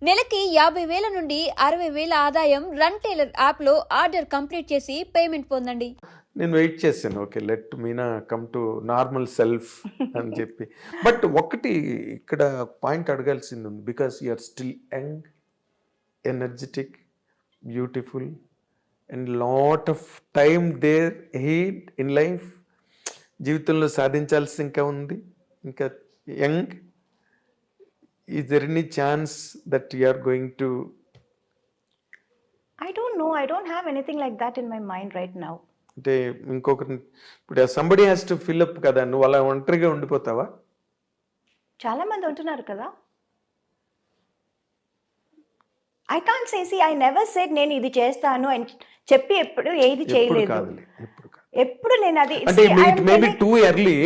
నెలకి 50,000 నుండి 60,000 ఆదాయం రన్ టైలర్ యాప్లో ఆర్డర్ కంప్లీట్ చేసి పేమెంట్ పొందండి. నేను వెయిట్ చేశాను. Okay, let Meena come to normal self అని చెప్పి. బట్ ఒకటి ఇక్కడ పాయింట్ అడగాల్సింది ఉంది. Because you are still young, energetic, beautiful and lot of time there ahead in life. జీవితంలో సాధించాల్సి ఇంకా ఉంది, ఇంకా young. Is there any chance that you are going to? I don't know. I don't have anything like that in my mind right now. అంటే ఇంకొకరిని ఇప్పుడు somebody has to fill up కదా, నువ్వు అలా ఒంటరిగా ఉండిపోతావా? చాలా మంది ఉంటున్నారు కదా. I can't say, see I never said నేను ఇది చేస్తాను అని చెప్పి ఎప్పుడు ఏది ఎప్పుడు చేయలేదు. కాదులే, ఎప్పుడు కాదు. ఎప్పుడు నేను అది అంటే it may be too early,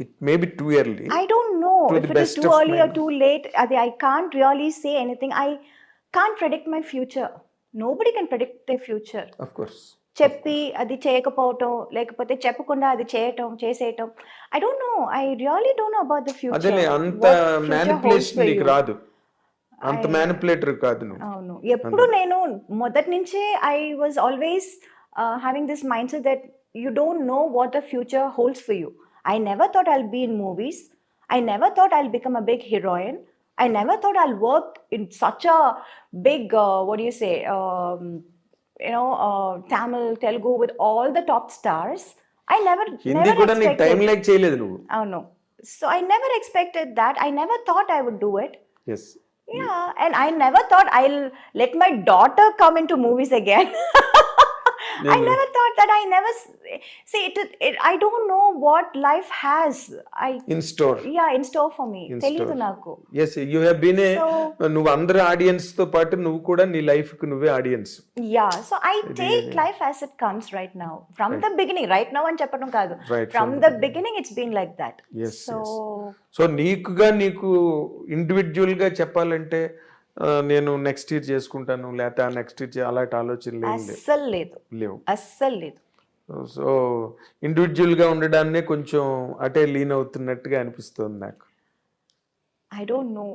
it may be too early. I don't know To if the it is best too of early my or too late. I can't really say anything. I can't predict my future. Nobody can predict their future. Of course. చెప్పి అది చేయకపోవటం, లేకపోతే చెప్పకుండా అది చేసేయటం. I don't know. I really don't know about the future. అదేలే, అంత manipulation నీకు రాదు, అంత మ్యానిపులేటర్ కాదు నువ్వు. అవును. ఎప్పుడు నేను మొదటి నుంచే I was always having this mind set that you don't know what the future holds for you. I never thought I'll be in movies. I never thought I'll become a big heroine. I never thought I'll work in such a big, what do you say, Tamil, Telugu with all the top stars. I never Hindi కూడా నీకు time expected. Like చేయలేదు నువ్వు. Oh no. So I never expected that. I never thought I would do it. Yes. Yeah, and I never thought I'll let my daughter come into movies again. I never thought that. I never see it. I don't know what life has. In store. In store for me. In తెలీదు store. నాకు. Yes, you have been a, So నువ్వు అందరు audience తో పాటు నువ్వు కూడా నీ life కు నువ్వే audience. yeah, so I take life as it comes right now. From the beginning, right now అని చెప్పడం కాదు. Right From the beginning, it's been like that. Yes, So so నీకు ఇండివిజువల్ గా చెప్పాలంటే నేను నెక్స్ట్ ఇయర్ చేసుకుంటాను, లేకపోతే నెక్స్ట్ ఇయర్ అలాంటి ఆలోచనలు ఏం అస్సలు లేదు. లేవు. అస్సలు లేదు. సో ఇండివిజువల్ గా ఉండడాన్నే కొంచెం అటే లీన్ అవుతున్నట్టుగా అనిపిస్తుంది నాకు. I don't know.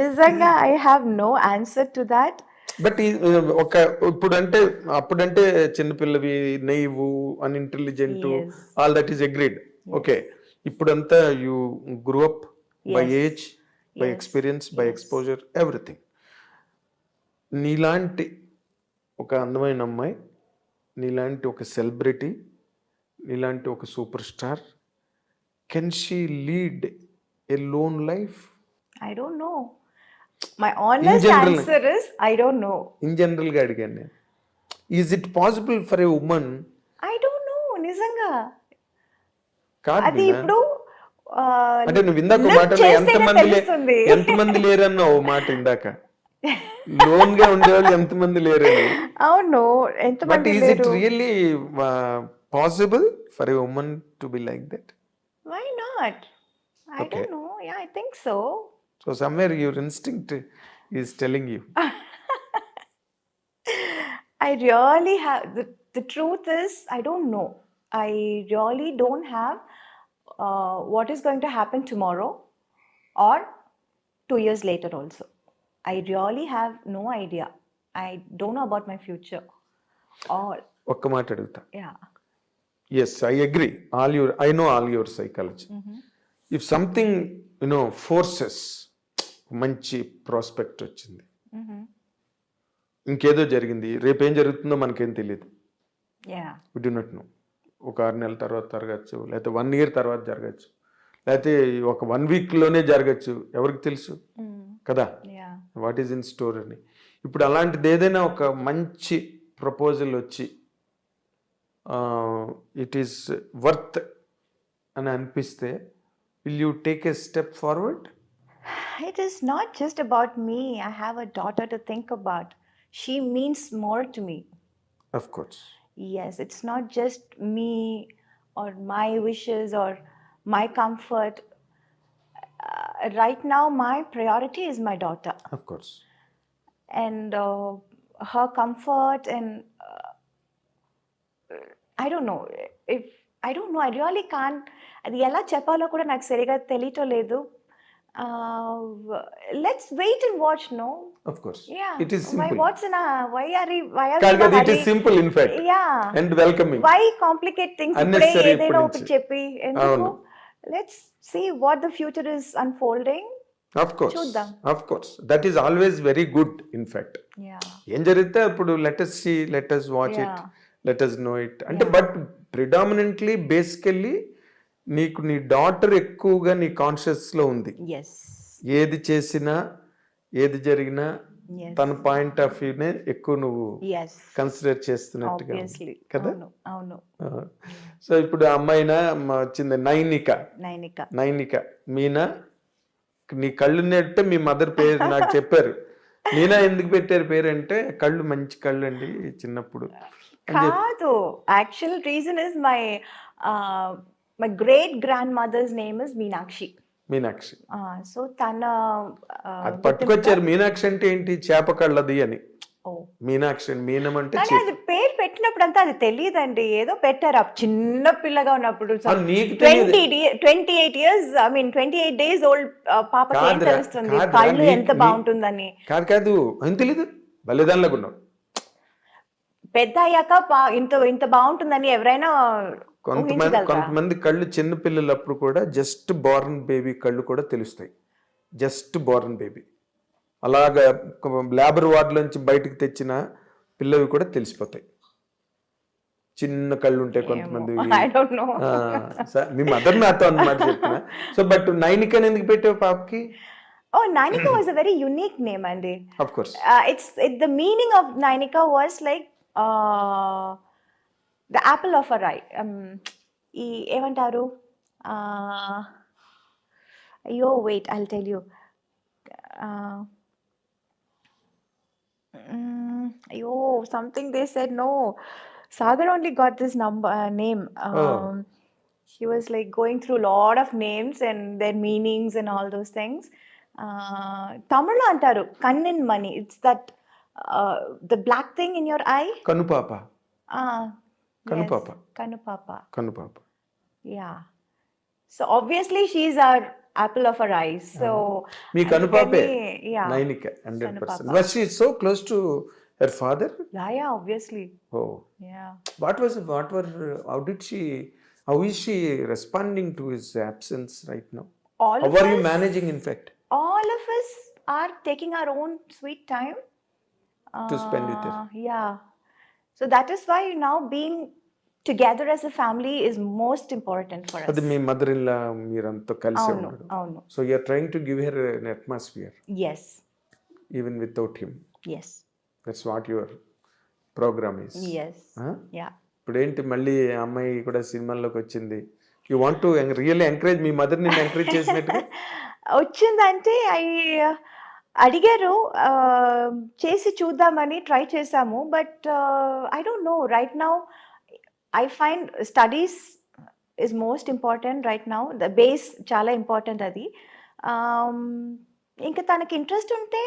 నిజంగా I have no answer to that. But ఒక అప్పుడంటే చిన్నపిల్లవి, naive, unintelligent, Yes. All that is agreed. Okay, ఇప్పుడంతా you grew up by Yes. Age, by Yes. Experience, by exposure, everything. నీలాంటి ఒక అందమైన అమ్మాయి, నీలాంటి ఒక సెలబ్రిటీ, నీలాంటి ఒక super star, can she lead a lone life? I don't know. My honest general. answer is I don't know. In జనరల్గా అడిగాను నేను. Is it possible for a women? I don't know. నిజంగా కాదు అది మీనా. ఇప్పుడు అంటే నువ్వు ఇందాక live మాటలో చేస్తేనే తెలుస్తుంది. ఎంతమంది లేరన్నా ఓ మాట ఇందాక, లోన్ గా ఉండేవాళ్ళు ఎంతమంది లేరని. అవును, బట్ ఎంతమంది ఈజ్ ఇట్ లేరు. Really possible for a women to be like that? Why not? I Okay. don't know. Yeah, I think so. So somewhere your instinct is telling you. I really have the truth is I don't know. I really don't have what is going to happen tomorrow or 2 years later also. I really have no idea. I don't know about my future. All ఒక్క మాట అడుగుతా. yeah. Yes, I agree. I know all your psychology. If something forces, మంచి prospect వచ్చింది, ఇంకేదో జరిగింది, రేపేం జరుగుతుందో మనకేం తెలియదు. Yeah. We do not know. ఒక 6 నెలల తర్వాత జరగచ్చు, లేకపోతే 1 year తర్వాత జరగచ్చు, లేకపోతే ఒక 1 weekలోనే జరగచ్చు, ఎవరికి తెలుసు కదా Yeah. What is in store అని. ఇప్పుడు అలాంటిది ఏదైనా ఒక మంచి ప్రపోజల్ వచ్చి ఇట్ ఈస్ వర్త్ అని అనిపిస్తే, will you take a step forward? It is not just about me. I have a daughter to think about. She means more to me. Of course. Yes, it's not just me or my wishes or my comfort. Right now, my priority is my daughter Of course. and her comfort. And I don't know. I don't know. I really can't. అది ఎలా చెప్పాలో కూడా నాకు సరిగా తెలియటం లేదు. Let's wait and watch, no? Of course. Yeah. It is simple. Why are we in a కాదు it is hurry? simple in fact. Yeah. And welcoming. Why complicate things? Unnecessary ఏదైనా ఎప్పటి ఒకటి నుంచి. చెప్పి ఎందుకు? అవును. Let's see what the future is unfolding. Of course. చూద్దాం. Of course. That is always very good in fact. Yeah. ఏం జరిగితే అప్పుడు let us see, let us watch it, Yeah. let us know it. అంటే but predominantly basically నీకు నీ daughter ఎక్కువగా నీ కాన్షియస్లో ఉంది. Yes. ఏది చేసినా ఏది జరిగినా Yes. తన పాయింట్ ఆఫ్ వ్యూనే ఎక్కువ నువ్వు Yes. కన్సిడర్ చేస్తున్నట్టుగా ఉంది. Obviously. కదా అవును. సో ఇప్పుడు అమ్మాయినా వచ్చింది నైనిక మీనా నీ కళ్ళు నెట్టే మీ మదర్ పేరు నాకు చెప్పారు. మీనా ఎందుకు పెట్టారు పేరు అంటే కళ్ళు మంచి కళ్ళు అండి చిన్నప్పుడు. కాదు, actual reason is my great grand mother's name is Meenakshi. So తన అది పట్టుకొచ్చారు. మీనాక్షి అంటే ఏంటి? చేప కళ్ళది అని. మీనాక్షి మీనం అంటే కానీ అది పేరు పెట్టినప్పుడు అంతా అది తెలియదండి, ఏదో పెట్టారు చిన్న పిల్లగా ఉన్నప్పుడు. 28 years, I mean 28 days old పాపకి ఏం తెలుస్తుంది కళ్ళు ఎంత బాగుంటుందని? కాదు ఏం తెలీదు, బలిదానిలాగా ఉన్నావు. పెద్ద అయ్యాక ఇంత బాగుంటుందని ఎవరైనా కొంతమంది కళ్ళు చిన్న పిల్లలప్పుడు కూడా జస్ట్ బోర్న్ బేబీ కళ్ళు కూడా తెలుస్తాయి. జస్ట్ బోర్న్ బేబీ అలాగా లేబర్ వార్డులోంచి బయటకు తెచ్చిన పిల్లవి కూడా తెలిసిపోతాయి. చిన్న కళ్ళు ఉంటాయి కొంతమంది. మీ మదర్ నాతో అన్నమాట చెప్పిన. సో బట్ నైనిక ఎందుకు పెట్టావు పాపకి? Oh, Nainika was a very unique name, Andy. Of course. The meaning of Nainika was like the apple of her eye. ఏమంటారు? అయ్యో wait, I'll tell you. అయ్యో something they said, no. Sagar only got this name. He was like going through a lot of names and their meanings and all those things. Tamil antaru kannin mani. It's that the black thing in your eye. Kanupapa. Kanupapa. Yes, Kanupapa. Yeah. So obviously she's our apple of her eyes. So me Kanupape. Yeah. Nainika 100%. Was she so close to her father? Yeah, obviously. Oh. Yeah. How is she responding to his absence right now? How are you managing in fact? All of us are taking our own sweet time to spend with her. Yeah. So that is why now being together as a family is most important for us. Adi mee mother-in-law meeranto kalise unnaru. Avunu. So you are trying to give her an atmosphere. Yes. Even without him. Yes. That's what your program is. Yes. Yeah. ఇప్పుడు ఏంటి మళ్ళీ అమ్మాయి కూడా సినిమాల్లోకి వచ్చింది. You want to really encourage me mother నిన్ను encourage చేసినట్టుగా వచ్చిందంటే అడిగారు, చేసి చూద్దామని ట్రై చేసాము. But I don't no, right now I find studies is most important right now. The base చాలా ఇంపార్టెంట్ అది. ఇంకా తనకి ఇంట్రెస్ట్ ఉంటే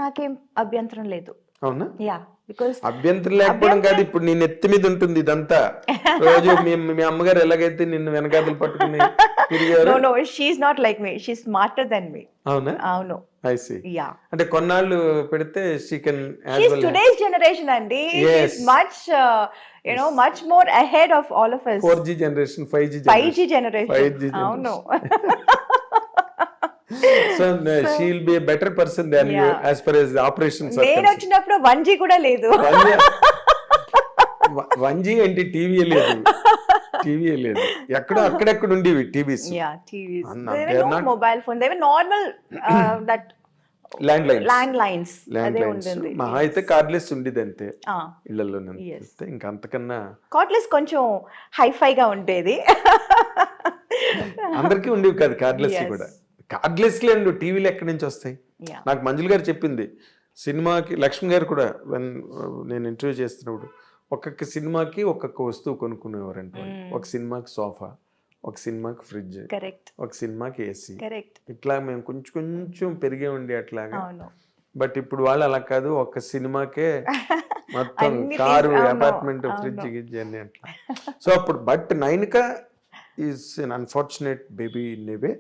నాకేం అభ్యంతరం లేదు. అవునా? యా, బికాజ్ అభ్యంతరం లేకపోవడం కాదు, ఇప్పుడు నీ నెత్తి మీద ఉంటుంది ఇదంతా. రోజు మీ అమ్మగారు ఎలాగైతే నిన్ను వెనకాతలు పట్టుకుని no no, she is not like me, she smarter than me. అవునా? అవును. I see. యా, అంటే కొన్నాళ్ళు పెడితే she can she is today's generation అండి. She is much much more ahead of all of us. 4G generation, 5G generation. అవును. So she will be a better person than you as far as the operations are concerned. నేను వచ్చినప్పుడు 1G కూడా లేదు. 1G అంటే TV లేదు. అక్కడెక్కడ ఉండేవి TVs. Yeah, TVs. There were no mobile phone. They were normal that landlines. అదే ఉంటుంది. మహా అయితే కార్డ్లెస్ ఉండేది అంతే ఇళ్లలో. ఇంకా అంతకన్నా కార్డ్లెస్ కొంచెం హైఫైగా ఉండేది. అందరికీ ఉండేవి కాదు కార్డ్లెస్ కూడా. కార్డ్లెస్ లేండు టీవీలు ఎక్కడి నుంచి వస్తాయి? నాకు మంజుల గారు చెప్పింది. సినిమాకి లక్ష్మి గారు కూడా నేను ఇంటర్వ్యూ చేస్తున్నప్పుడు ఒక్కొక్క సినిమాకి ఒక్కొక్క వస్తువు కొనుక్కునేవారంటే, ఒక సినిమాకి సోఫా, ఒక సినిమాకి ఫ్రిడ్జ్, ఒక సినిమాకి ఏసీ, ఇట్లా మేము కొంచెం పెరిగే ఉండి అట్లాగా. బట్ ఇప్పుడు వాళ్ళు అలా కాదు, ఒక సినిమాకే మొత్తం కారు, అపార్ట్మెంట్, ఫ్రిడ్జ్ గిడ్జ్ అన్ని అట్లా. సో అప్పుడు but Nainika is un unfortunate baby in a way.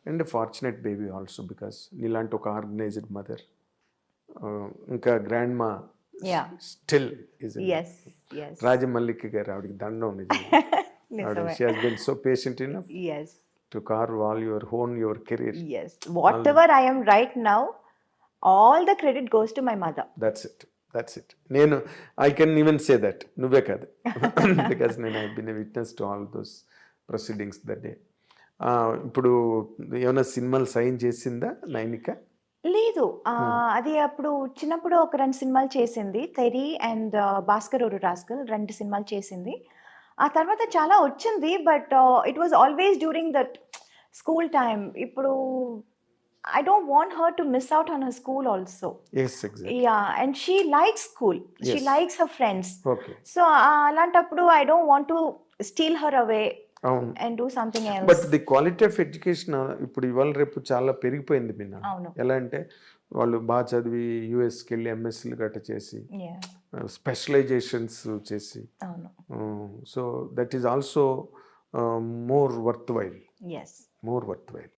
And fortunate baby also because నీలాంటి ఒక ఆర్గనైజ్డ్ మదర్, ఇంకా grandma Yeah. Still is Yes, yes. Rajamallika garu, ఆవిడకి దండం నిజంగా. ఆవిడ నిజమే. She has been so patient enough Yes, to carve all your own your career. yes. Whatever I am right now, all the credit goes to my mother. That's it. నేను I can even say that, నువ్వే కాదు, because నేను I been witness to all those proceedings that day. ఇప్పుడు ఏమైనా సినిమాలు sign చేసిందా నైనిక? లేదు, అది అప్పుడు చిన్నప్పుడు ఒక 2 సినిమాలు చేసింది, తెరి అండ్ భాస్కర్ ఒక రాస్కల్, 2 సినిమాలు చేసింది. ఆ తర్వాత చాలా వచ్చింది, but it was always during that school time. ఇప్పుడు I don't want her to miss out on her school also. Yes, exactly. Yeah, and she likes school. She Yes. likes her friends. Okay, So అలాంటప్పుడు I don't want to steal her away అవును. and do something else. But the quality of education ఇప్పుడు ఇవాళ రేపు చాలా పెరిగిపోయింది మిన్న. అవును. ఎలా అంటే వాళ్ళు బాగా చదివి యూఎస్కి వెళ్ళి ఎంఎస్సీలు గట్ట చేసి Yeah, స్పెషలైజేషన్స్ చేసి, అవును. So that is also more worth while. Yes. More worth while.